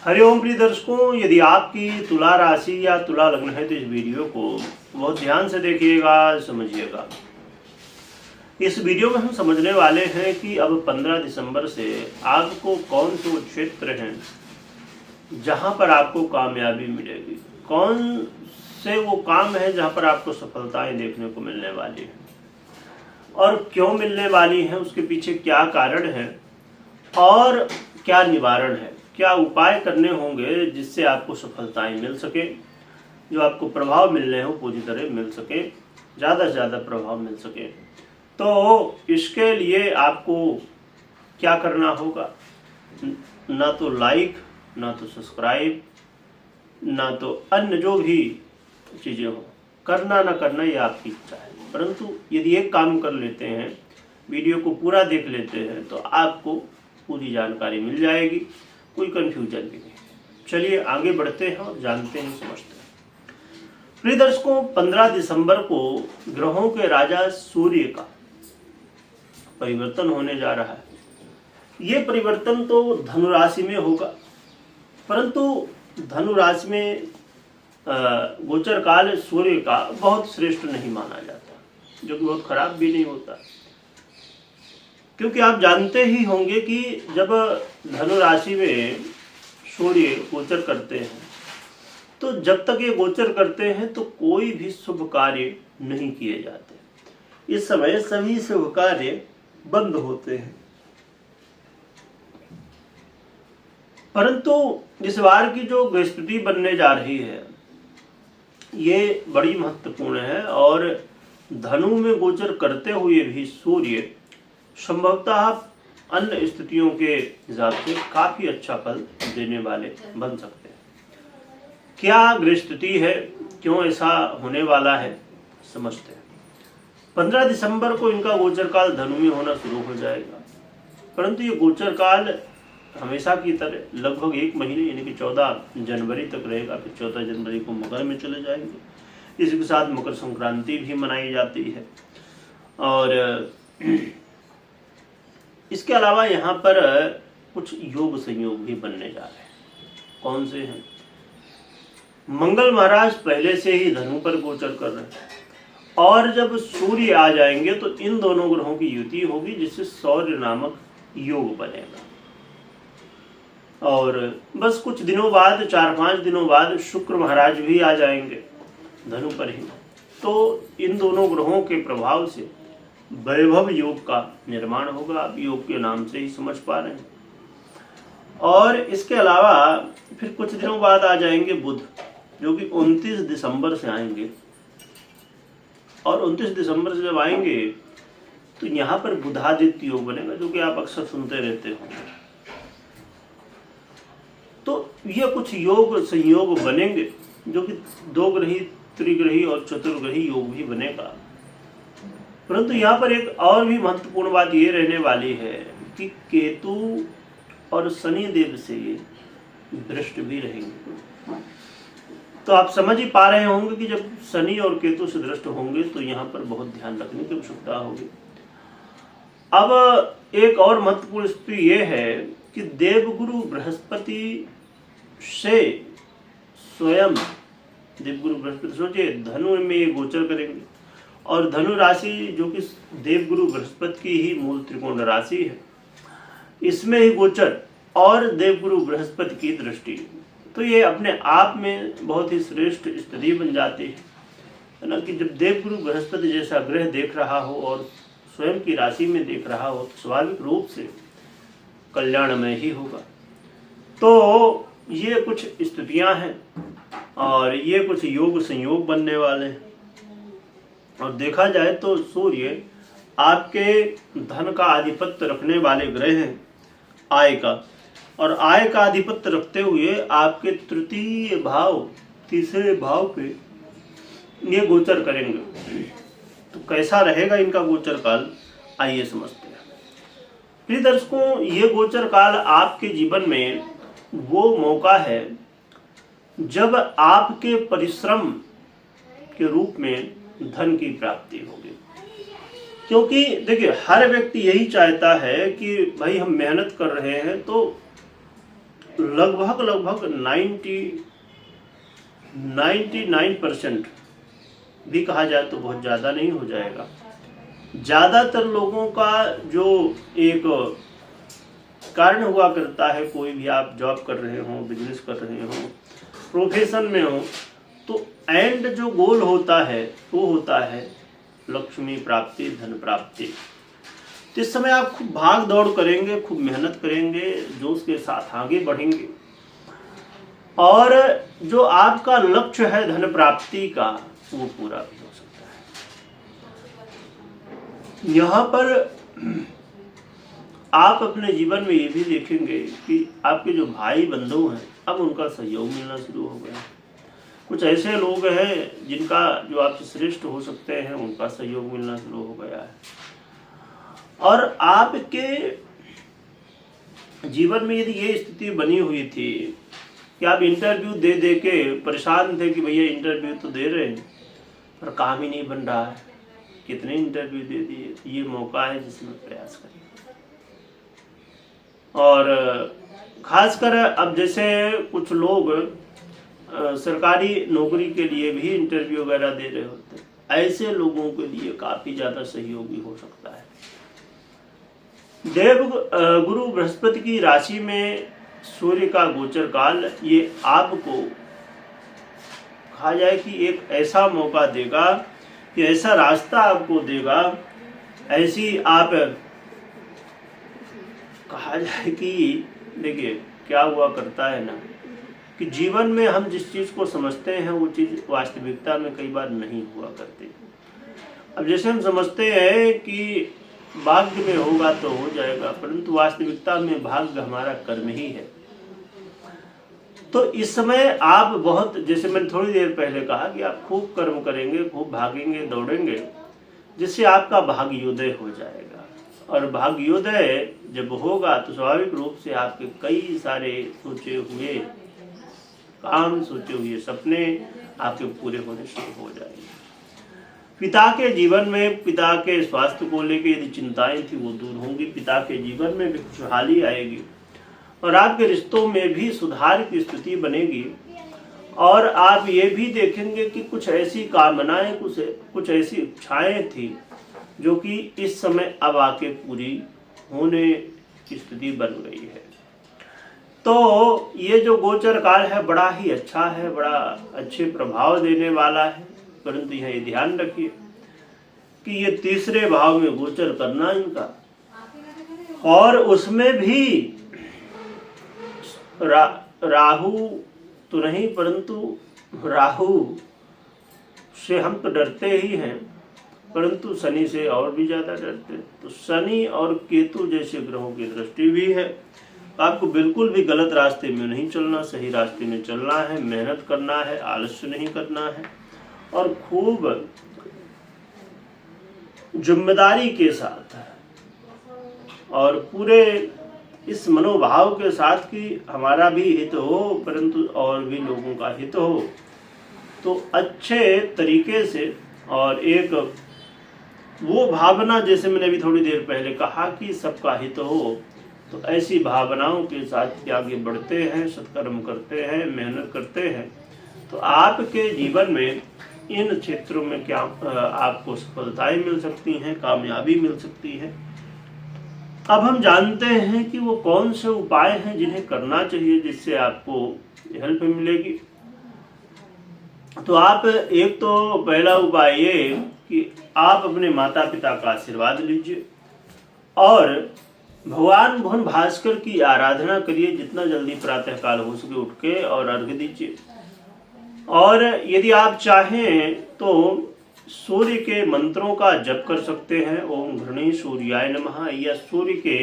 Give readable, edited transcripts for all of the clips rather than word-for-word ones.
हरिओम प्रिय दर्शकों, यदि आपकी तुला राशि या तुला लग्न है तो इस वीडियो को बहुत ध्यान से देखिएगा, समझिएगा। इस वीडियो में हम समझने वाले हैं कि अब 15 दिसंबर से आपको कौन से वो क्षेत्र हैं जहां पर आपको कामयाबी मिलेगी, कौन से वो काम है जहां पर आपको सफलताएं देखने को मिलने वाली हैं और क्यों मिलने वाली हैं, उसके पीछे क्या कारण है और क्या निवारण है, क्या उपाय करने होंगे जिससे आपको सफलताएं मिल सके, जो आपको प्रभाव मिलने हो पूरी तरह मिल सके, ज़्यादा से ज़्यादा प्रभाव मिल सके। तो इसके लिए आपको क्या करना होगा, ना तो लाइक, ना तो सब्सक्राइब, ना तो अन्य जो भी चीज़ें हो, करना ना करना ये आपकी इच्छा है। परंतु यदि एक काम कर लेते हैं, वीडियो को पूरा देख लेते हैं, तो आपको पूरी जानकारी मिल जाएगी, कोई कंफ्यूजन भी नहीं। चलिए आगे बढ़ते हैं और जानते हैं, समझते हैं। प्रिय दर्शकों, 15 दिसंबर को ग्रहों के राजा सूर्य का परिवर्तन होने जा रहा है। ये परिवर्तन तो धनु राशि में होगा, परंतु धनु राशि में गोचर काल सूर्य का बहुत श्रेष्ठ नहीं माना जाता, जो कि बहुत खराब भी नहीं होता, क्योंकि आप जानते ही होंगे कि जब धनु राशि में सूर्य गोचर करते हैं तो जब तक ये गोचर करते हैं तो कोई भी शुभ कार्य नहीं किए जाते। इस समय सभी शुभ कार्य बंद होते हैं। परंतु इस बार की जो ग्रहस्थिति बनने जा रही है ये बड़ी महत्वपूर्ण है और धनु में गोचर करते हुए भी सूर्य संभवतः अन्य स्थितियों के हिसाब से काफी अच्छा फल देने वाले बन सकते हैं। क्या गृहस्थिति है, क्यों ऐसा होने वाला है, समझते हैं। 15 दिसंबर को इनका गोचर काल धनु में होना शुरू हो जाएगा, परंतु ये गोचर काल हमेशा की तरह लगभग 1 महीने यानी कि 14 जनवरी तक रहेगा। फिर 14 जनवरी को मकर में चले जाएंगे। इसके साथ मकर संक्रांति भी मनाई जाती है और इसके अलावा यहाँ पर कुछ योग संयोग भी बनने जा रहे हैं। कौन से हैं? मंगल महाराज पहले से ही धनु पर गोचर कर रहे हैं और जब सूर्य आ जाएंगे तो इन दोनों ग्रहों की युति होगी, जिससे सौर्य नामक योग बनेगा। और बस कुछ दिनों बाद, 4-5 दिनों बाद शुक्र महाराज भी आ जाएंगे धनु पर ही। तो इन दोनों ग्रहों के प्रभाव से वैभव योग का निर्माण होगा। आप योग के नाम से ही समझ पा रहे हैं। और इसके अलावा फिर कुछ दिनों बाद आ जाएंगे बुध, जो कि 29 दिसंबर से आएंगे। और 29 दिसंबर से जब आएंगे तो यहाँ पर बुधादित्य योग बनेगा, जो कि आप अक्सर सुनते रहते हो। तो ये कुछ योग संयोग बनेंगे, जो कि 2 ग्रही, त्रिग्रही और चतुर्ग्रही योग भी बनेगा। परंतु यहाँ पर एक और भी महत्वपूर्ण बात ये रहने वाली है कि केतु और शनि देव से ये दृष्ट भी रहेंगे। तो आप समझ ही पा रहे होंगे कि जब शनि और केतु से दृष्ट होंगे तो यहाँ पर बहुत ध्यान रखने की आवश्यकता होगी। अब एक और महत्वपूर्ण स्थिति ये है कि देवगुरु बृहस्पति से स्वयं, देवगुरु बृहस्पति सोचिए धनु में ये गोचर करेंगे और धनु राशि जो कि देवगुरु बृहस्पति की ही मूल त्रिकोण राशि है, इसमें ही गोचर और देवगुरु बृहस्पति की दृष्टि, तो ये अपने आप में बहुत ही श्रेष्ठ स्थिति बन जाती है ना। कि जब देवगुरु बृहस्पति जैसा ग्रह देख रहा हो और स्वयं की राशि में देख रहा हो तो स्वाभाविक रूप से कल्याणमय ही होगा। तो ये कुछ स्थितियां हैं और ये कुछ योग संयोग बनने वाले हैं। और देखा जाए तो सूर्य आपके धन का आधिपत्य रखने वाले ग्रह हैं, आय का, और आय का आधिपत्य रखते हुए आपके तृतीय भाव, तीसरे भाव पे ये गोचर करेंगे। तो कैसा रहेगा इनका गोचर काल, आइए समझते हैं। प्रिय दर्शकों, ये गोचर काल आपके जीवन में वो मौका है जब आपके परिश्रम के रूप में धन की प्राप्ति होगी। क्योंकि देखिए, हर व्यक्ति यही चाहता है कि भाई हम मेहनत कर रहे हैं तो लगभग 99% भी कहा जाए तो बहुत ज़्यादा नहीं हो जाएगा। ज़्यादातर लोगों का जो एक कारण हुआ करता है, कोई भी आप जॉब कर रहे हो, बिजनेस कर रहे हो, प्रोफेशन में हो, तो एंड जो गोल होता है वो होता है लक्ष्मी प्राप्ति, धन प्राप्ति। तो इस समय आप खूब भाग दौड़ करेंगे, खूब मेहनत करेंगे, जोश के साथ आगे बढ़ेंगे, और जो आपका लक्ष्य है धन प्राप्ति का वो पूरा भी हो सकता है। यहाँ पर आप अपने जीवन में ये भी देखेंगे कि आपके जो भाई बंधु हैं अब उनका सहयोग मिलना शुरू हो गया। कुछ ऐसे लोग हैं जिनका जो आपसे श्रेष्ठ हो सकते हैं उनका सहयोग मिलना शुरू हो गया है। और आपके जीवन में यदि ये स्थिति बनी हुई थी कि आप इंटरव्यू दे दे के परेशान थे कि भैया इंटरव्यू तो दे रहे हैं पर काम ही नहीं बन रहा है, कितने इंटरव्यू दे दिए, ये मौका है जिसमें प्रयास करें। और खासकर अब जैसे कुछ लोग सरकारी नौकरी के लिए भी इंटरव्यू वगैरह दे रहे होते हैं, ऐसे लोगों के लिए काफी ज्यादा सहयोगी हो सकता है। देव गुरु बृहस्पति की राशि में सूर्य का गोचर काल ये आपको कहा जाए कि एक ऐसा मौका देगा कि ऐसा रास्ता आपको देगा, ऐसी आप कहा जाए कि देखिए क्या हुआ करता है ना कि जीवन में हम जिस चीज को समझते हैं वो चीज वास्तविकता में कई बार नहीं हुआ करती। अब जैसे हम समझते हैं कि भाग्य में होगा तो हो जाएगा, परंतु वास्तविकता में भाग्य हमारा कर्म ही है। तो इस समय आप बहुत, जैसे मैंने थोड़ी देर पहले कहा कि आप खूब कर्म करेंगे, खूब भागेंगे, दौड़ेंगे, जिससे आपका भाग्योदय हो जाएगा। और भाग्योदय जब होगा तो स्वाभाविक रूप से आपके कई सारे सोचे हुए काम, सोचे हुए सपने आपके पूरे होने शुरू हो जाएंगे। पिता के जीवन में, पिता के स्वास्थ्य को लेकर यदि चिंताएं थी वो दूर होंगी, पिता के जीवन में भी खुशहाली आएगी और आपके रिश्तों में भी सुधार की स्थिति बनेगी। और आप ये भी देखेंगे कि कुछ ऐसी कामनाएं, कुछ ऐसी इच्छाएं थी जो कि इस समय अब आके पूरी होने की स्थिति बन गई है। तो ये जो गोचर काल है बड़ा ही अच्छा है, बड़ा अच्छे प्रभाव देने वाला है, परंतु यह ध्यान रखिए कि ये तीसरे भाव में गोचर करना इनका, और उसमें भी राहु तो नहीं, परंतु राहु से हम तो डरते ही हैं, परंतु शनि से और भी ज्यादा डरते हैं। तो शनि और केतु जैसे ग्रहों की दृष्टि भी है। आपको बिल्कुल भी गलत रास्ते में नहीं चलना, सही रास्ते में चलना है, मेहनत करना है, आलस्य नहीं करना है, और खूब जिम्मेदारी के साथ और पूरे इस मनोभाव के साथ कि हमारा भी हित हो परंतु और भी लोगों का हित हो, तो अच्छे तरीके से, और एक वो भावना, जैसे मैंने अभी थोड़ी देर पहले कहा कि सबका हित हो, तो ऐसी भावनाओं के साथ आगे बढ़ते हैं, सत्कर्म करते हैं, मेहनत करते हैं, तो आपके जीवन में इन क्षेत्रों में क्या आपको सफलताएं मिल सकती हैं, कामयाबी मिल सकती है। अब हम जानते हैं कि वो कौन से उपाय हैं जिन्हें करना चाहिए जिससे आपको हेल्प मिलेगी। तो आप एक तो पहला उपाय ये कि आप अपने माता पिता का आशीर्वाद लीजिए और भगवान भुवन भास्कर की आराधना करिए, जितना जल्दी प्रातः काल हो सके उठ के और अर्घ्य दीजिए। और यदि आप चाहें तो सूर्य के मंत्रों का जप कर सकते हैं, ओम घृणी सूर्याय नमः, या सूर्य के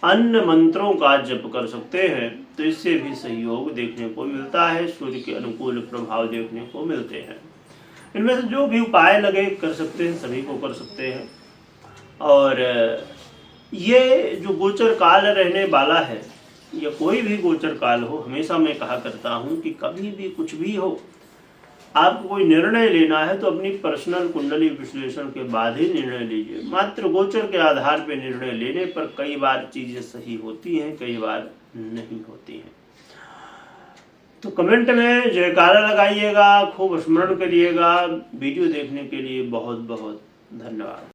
अन्य मंत्रों का जप कर सकते हैं, तो इससे भी सहयोग देखने को मिलता है, सूर्य के अनुकूल प्रभाव देखने को मिलते हैं। इनमें से जो भी उपाय लगे कर सकते हैं, सभी को कर सकते हैं। और ये जो गोचर काल रहने वाला है, या कोई भी गोचर काल हो, हमेशा मैं कहा करता हूँ कि कभी भी कुछ भी हो, आपको कोई निर्णय लेना है तो अपनी पर्सनल कुंडली विश्लेषण के बाद ही निर्णय लीजिए। मात्र गोचर के आधार पर निर्णय लेने पर कई बार चीजें सही होती हैं, कई बार नहीं होती हैं। तो कमेंट में जयकारा लगाइएगा, खूब स्मरण करिएगा। वीडियो देखने के लिए बहुत बहुत धन्यवाद।